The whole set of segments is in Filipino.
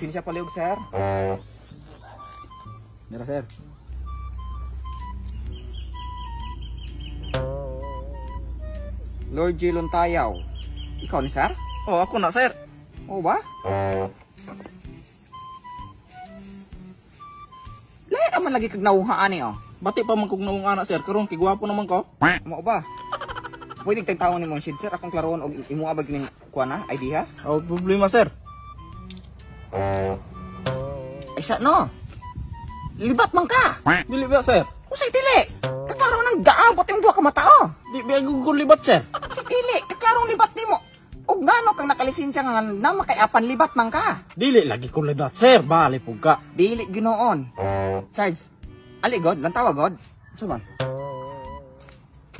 Lisensya paliog, sir. Mira, sir. Lord G. Lontayaw. Ikaw ni, sir? Oh, ako na, sir. Oo ba? Lahat naman lagi kag nauhaan eh, oh. Bati pa man kog nawong anak, sir. Karon kay gwapo naman ko. Mo ba? Pwede kang tawon ni mong shid, sir. Akong klaroon og imo abag ning kuan na, ID ha? Oh, problema, sir. Ay sa no. Libat man ka. Dili ba, sir? Usay dili. Kaklaro nang gaabot yung duha ka mata, oh. Di ba gugol libat, sir? Usay dili. Kaklarong libat nimo. Og ngano kang nakalisensya nga na makaiapan libat man ka. Dili lagi ko libat, sir. Bali po ka. Dili ginoon. Sarge, ali god, lang tawag god. Suman.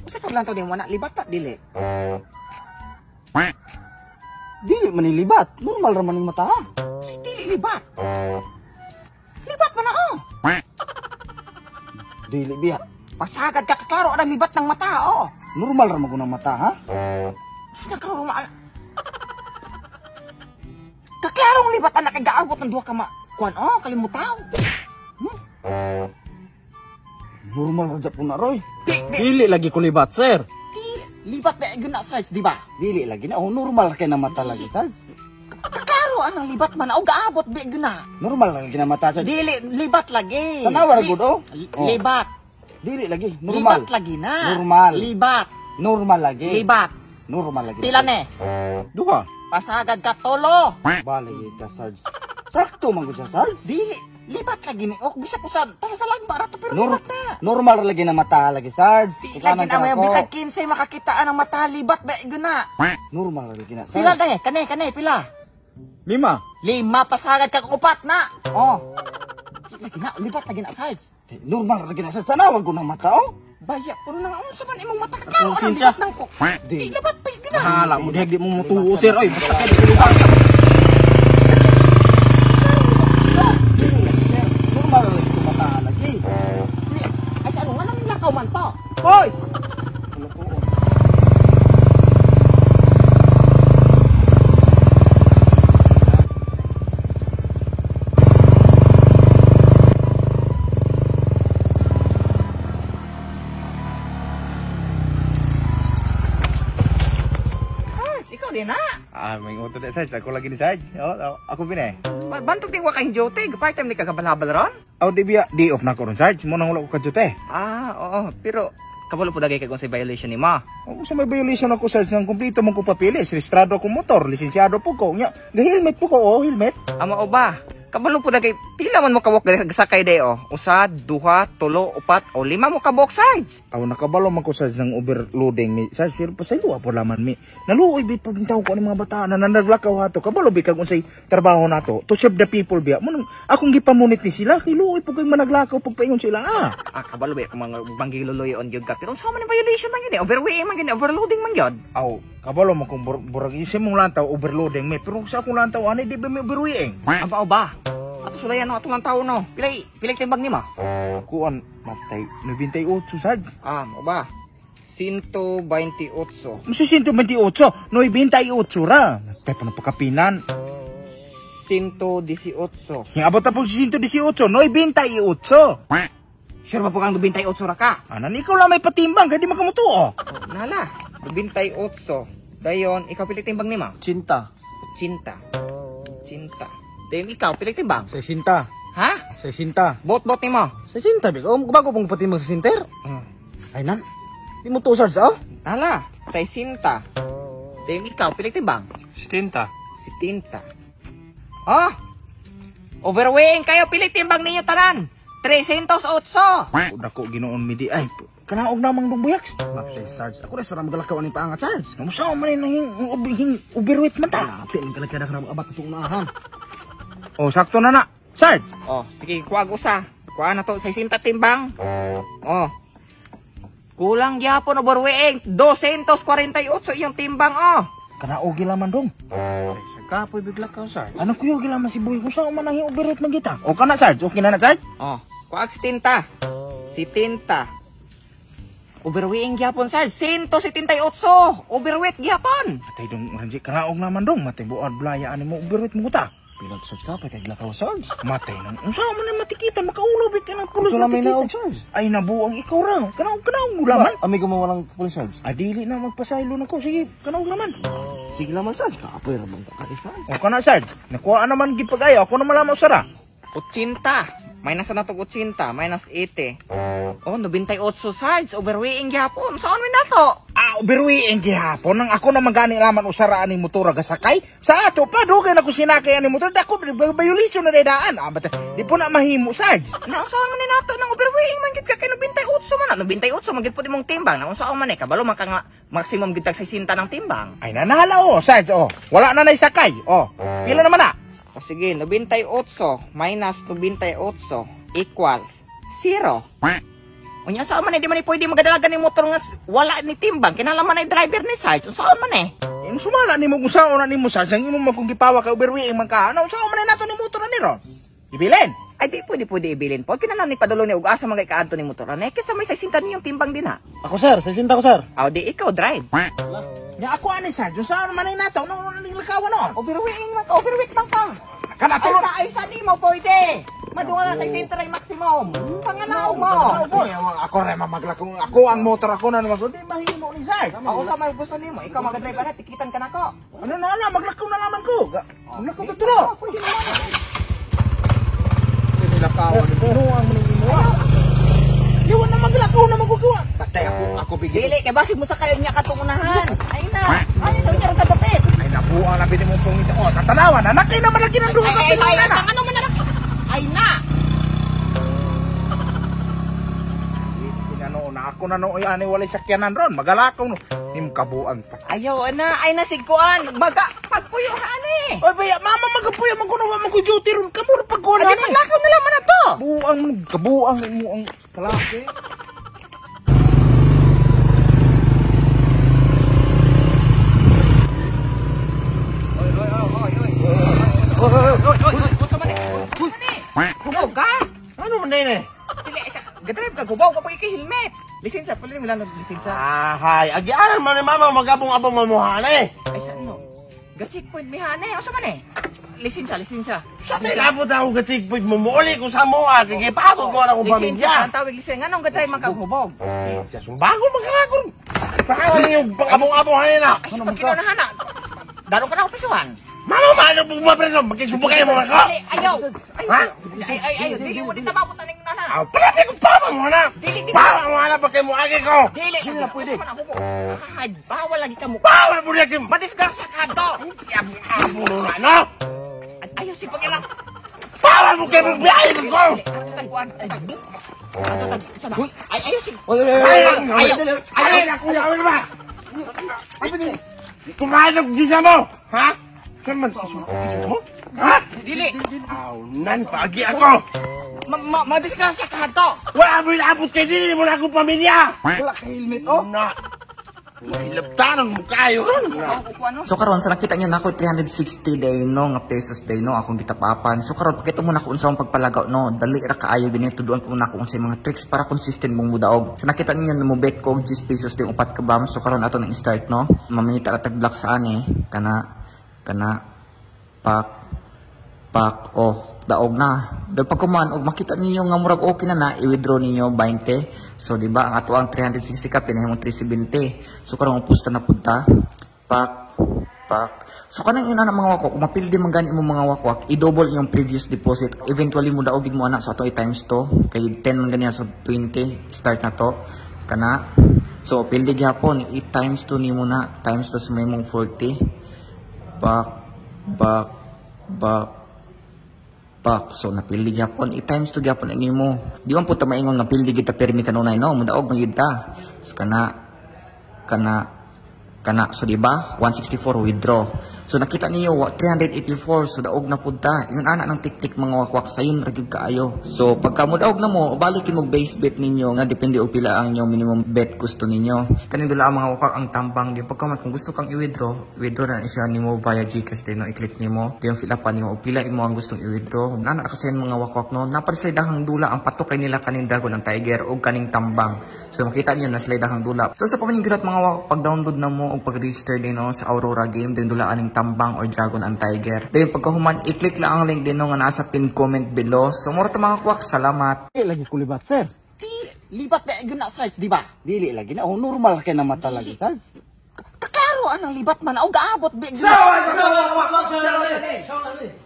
Usa ka lang to nimo na libat ta dili. Dili man libat. Normal ra man yung mata. Usay dili libat. Libat man na, oh. Dili biya. Pasagad ka kaklaro ang libat ng mata, oh. Normal ra man ko ng mata, ha? Sino klaro ma? Kaklarong libat anak kay gaabot ng duha ka kuan, oh, kalimutaw. Normal ra po na, Roy. Dili lagi ko libat, sir. Libat ba gyud na size, di ba? Dili lagi na. Oh, normal kay na mata lagi, sir. Kaklaro ang libat man og gaabot ba gyud na. Normal lagi na mata, sir. Dili libat lagi. Tanawa ra gud, oh. Libat. Dili lagi. Normal. Libat lagi na. Normal. Libat. Normal lagi. Libat. Normal lagi. Pila ne? Duha. Pasagad ka tolo. Bali ka, Sarge. Sakto man gud sa Sarge. Dili libat lagi ni ok bisag usan tara sa lagba ra to pero libat na. Normal lagi na mata lagi, Sarge. Lagi na may bisag 15 makakitaan ang mata libat ba gyud na. Normal lagi na, Sarge. Pila ne? Kane pila. 5. 5 pasagad ka upat na. Oh. Lagi na libat lagi na size. Normal lagi na, Sarge. Tanawag ko ng mata, oh. Baya puro nang unsa man imong mata klaro ang Konsensya. libat nang ko. Di libat pa gyud na. Hala mo di mo mutuo, sir. Oy, basta kay lugar. Normal lagi ko mata lagi. Ay ano nga nang nakaw man to. Hoy. Ikaw din na. May nguto na Sarge, ako lagi ni Sarge. Ako binay. Bantog din wa kay jote, part time ni kagabalabal ron. Di biya, di off na ko ron Sarge. Mo nang wala ko kadyote. Oo, pero kabalo po dagay kay kung sa violation ni ma. Kung sa may violation ako Sarge, nang kumpleto mong ko papilis, registrado akong motor, lisensyado po ko. Ga-helmet po ko, helmet. Ama o ba? Kabalo po dagay pila man mo kawok sakay day oh. Usa, duha, tulo, upat o 5 mo kabok Sarge. Nakabalo man ko Sarge ng overloading mi. Sarge, pero pa sa luwa po laman mi. Naluoy bit pa bintaw ko ng mga bata na naglakaw hato. Kabalo bi kag unsay trabaho nato to serve the people biya. Mo akong gipamunit ni sila, kay luoy po kay managlakaw pag paingon sila Kabalo ba kung mga banggiluloy on gyud ka. Pero sa man violation man gyud eh. Overweight man gyud, overloading man gyud. Kabalo man kung burag isip mong lantaw overloading mi. Pero sa akong lantaw ani di ba mi overweight? Aba o ba? Ato sulayan no, atong lang tao no. Pilay timbang ni ma? Kuan, matay, 98 Sarge. O ba? 128. Musi 128, 98 ra. Matay pa na pakapinan. 118. Yung abot na po si 118, 98. Sure ba po kang 28 ra ka? Anan, ikaw lang may patimbang, kaya di makamutuo. Nala, 28. Dayon, ikaw pilit timbang ni ma? Cinta. Cinta. Dayon ikaw, pilit timbang? 60. Ha? 60. Bot ni mo? 60 bi. Bago pong patimbang sa sinter. Ay nan. Di mo to Sarge, oh? Nala, 60. Dayon ikaw, pilit timbang? 70. 70. Overweighing kayo, pilit timbang ninyo tanan. 308. Dako ginoon mi di ay kanaog namang dubuyak. Mapsay Sarge. Ako rin sarang magalakaw ni paangat Sarge. Namusaw man nang overweight man ta. Tin galakada ka na abat itong unahan. Sakto na na. Sarge. Sige, kuwag usa. Kuha na to, 60 timbang. Kulang gyapon overweighing. 248 yung timbang, Kanaog gilaman dong. Kapoy bigla ka Sarge. Ano kuyo gilaman si boy kung saan man nang overweight man kita. Kana Sarge, okay na na Sarge? Kuwag 70. 70. Overweighing gyapon, Sarge. 178. Overweight gyapon. Matay dong Ranji, kanaog naman dong. Matay buad blaya ani mo overweight mo ta. Pilag Sarge ka, kay lakaw Sarge. Matay nang unsa man ni matikita makaulobit ka ng pulos. Ito lang may naog matikita. Sarge. Ay nabuang ikaw ra. Kanaw laman. Amigo mo walang pulis Sarge. Adili na magpasaylo nako. Sige, kanaw laman. Sige naman Sarge, kaapoy ra bang kakalispan. O kana Sarge, nakuha naman gid pag-ayo. Ako na malamaw sara. 80. Minus na natog 80. Minus 80. Oh, 98 Sarge. Overweighing gyapon. Saan man nato? Overweighing gihapon nang ako na magani laman usara ani motor gasakay. Sa ato pa dugay na ko sinakay ani motor. Dako violation na daan. But di po na mahimo Sarge. Nausahan man ni nato nang overweighing man gid ka kay 98 man. 98 man gid pud imong timbang. Nausahan man kabalo man ka nga maximum gid tag 60 ng timbang. Ay nanala Sarge Wala na naisakay. Pila naman na? O sige, 98 minus 98 equals 0. Unya saan man di man pwede magadalagan ni motor nga wala ni timbang. Kinalaman ay driver ni Sarge. Saan man Yung sumala ni mo usaon na ni mo Sarge. Ang imo magkugipawa ka overweighing man ka. Ano usaon man nato ni motor ni ron? Ibilin. Ay di pwede ibilin po. Kinalam ni padulong ni ug-asa man kay kaadto ni motor. Ano kaysa may 60 niyong timbang din ha. Ako Sir, 60 ko Sir. Aw di ikaw drive. Ya ako ani Sarge. Usaon man nato no nilakawan no. Overweight man ka. Kana tulon. Ay sa di mo pwede. Madunga sa 60 ray maximum. Panganaw mo. Ako rin mamaglakong. Ako ang motor ako na naman. Di mahimo ni Sarge. Ako sa may gusto nimo, ikaw magadrive na tikitan ka nako. Ano na maglakaw na laman ko. Maglakaw ka tulo. Pwede naman. Nilakawan. Ano ang manimuwa? Iwan na maglakaw na magkukuha. Patay ako bigyan. Dili kay basig mo sa kayo niya katungunahan. Ay na. Ay sa unya ka dapit. Ay nabuang na binimong pangita. Tatanawan. Anak kayo naman lagi ng duha ka pinungan na. Ano man na? Ay na. Ako na no ani walay sakyanan ron. Magalakaw no. Nim kabuan pa. Ayaw na ay nasiguan. Baga pagpuyuhan Oy baya mama magapuyo magkuno wa mo duty ron kamo pagkuha Ay paglakaw na lang man na to. Buang kabuang mo ang kalaki. Huwag ka. Ano man din eh? Dili isa. Gadrive ka gubaw ka pag ikahilmet. Lisensya pala mo lang lisensya. Hay, agianan man ni mama magabong-abong mamuhan eh. Ay sa ano? Ga-checkpoint mihane. Asa man lisensya. Sa labot ako gatsig-pwede mo muuli kung sa mua. Kikipabog ko na kong pamilya. Ang tawag lisensya. Anong gadrive man ka hubog? Siya sumbago magkakakon. Pakawala yung pang-abong-abong na. Ay sa pagkinunahan na. Daro ka na opisuhan. Mama, maano po mapreso? Magkisubukay mo ako. Ayaw. Ha? Ayaw. Dili mo din nababutan ng nana. Aw, palati ko papa mo na. Papa mo na pagkay mo agi ko. Dili na pwede. Ay, bawal lagi ka mo. Bawal mo na kim. Madisgrasya ka to. Abo mo na, no? Ayaw si pagilang. Bawal mo kayo magbiyahe mo ko. Ay, ayaw si. Ayaw, kuya, ano ba? Kumahanap gisa mo, ha? Saan man sa mo? Ha? Dili. Aw, nan, pagi ako. Madisgrasya ka to. Wala mo ilabot kay dili mo na akong pamilya. Wala ka helmet oh. Na. Mahilabtan ang mukha yun. So karon sa nakita nyo na ako 360 day no nga pesos day no akong gitapapan. So karon pakita mo na ko unsa ang pagpalagaw no dali ra kaayo gini tuduan ko na ko unsay mga tricks para consistent mong mudaog. So nakita niyo na mo bet ko 10 pesos day upat ka bam. So karon ato nang start no. Mamita ra tag block sa ani kana pak daog na. Dahil pagkuman og makita ninyo nga murag okay na i-withdraw ninyo 20. So di ba ang ato ang 360 ka pinahimong 370. So karon pusta na punta. Pak. So kanang ina na mga wakwak, mapildi man gani mo mga wakwak, i-double yung previous deposit. Eventually mo daogid mo ana sa ato i-times to. Kay 10 man gani so 20 start na to. Kana. So pildi gyapon i-times to nimo na times to sa may mong 40. Pak. So napildi gyapon i-times to gyapon ini mo. Di man puta maingon nga pildi kita permi kanunay no, mudaog man gyud ta. So kana so di ba 164 withdraw. So nakita niyo 384 so daog na pud ta. Ingon ana ng tik-tik mga wakwak sayon ra gyud kaayo. So pagka mo daog na mo balikin mo base bet ninyo nga depende og pila ang inyong minimum bet gusto ninyo. Kaning dula ang mga wakwak ang tambang din pagka kung gusto kang i-withdraw na siya nimo via GCash din no i-click nimo. Diyon fill up nimo og pila imo ang gustong i-withdraw. Ana kasi mga wakwak no naparisay dahang dula ang patok kay nila kaning dragon ang tiger og kaning tambang. So makita niyo na slide kang dula. So sa pamaninggulat mga wak, pag-download na mo o pag-register din no, sa Aurora game, din dulaan ng Tambang or Dragon and Tiger. Then pagkahuman, i-click lang ang link din no, nga nasa pin comment below. So mura mga kwak, salamat. Lagi ko libat, sir. Libat na gina size, di ba? Dili lagi na. Oh, normal ka na mata lagi size. Kaklaro anang libat man. O gaabot big.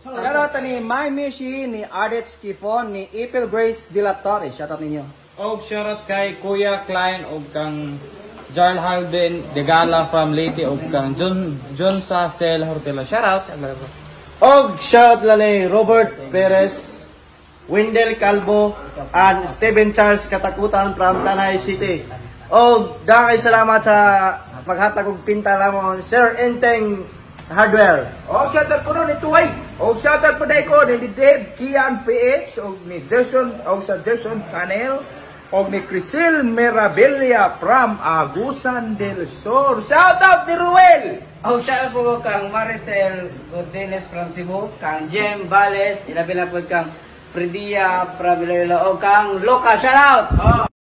Shoutout ni My Mishi, ni Ardets Kifon, ni Ipil Grace De La Torre. Shoutout ninyo. Og shoutout kay Kuya Klein og kang Jarl Halden De Gala from Leyte og kang John sa Sel Hortela. Shoutout. Og shoutout lang ni Robert Perez, Wendell Calvo, and Steven Charles Katakutan from Tanay City. Og dakay salamat sa paghatag og pinta lamang Sir Enteng Hardware. Og shoutout po ni Tuway. Og shoutout po ko ni Dave Kian PH og ni Jason og sa Jason Channel og ni Crisil Mirabilia from Agusan del Sur. Shoutout ni Ruel. Og shoutout po kang Maricel Gordenes from Cebu, kang Jem Bales, ilabi na po kang Fredia from Iloilo og kang Loca. Shoutout.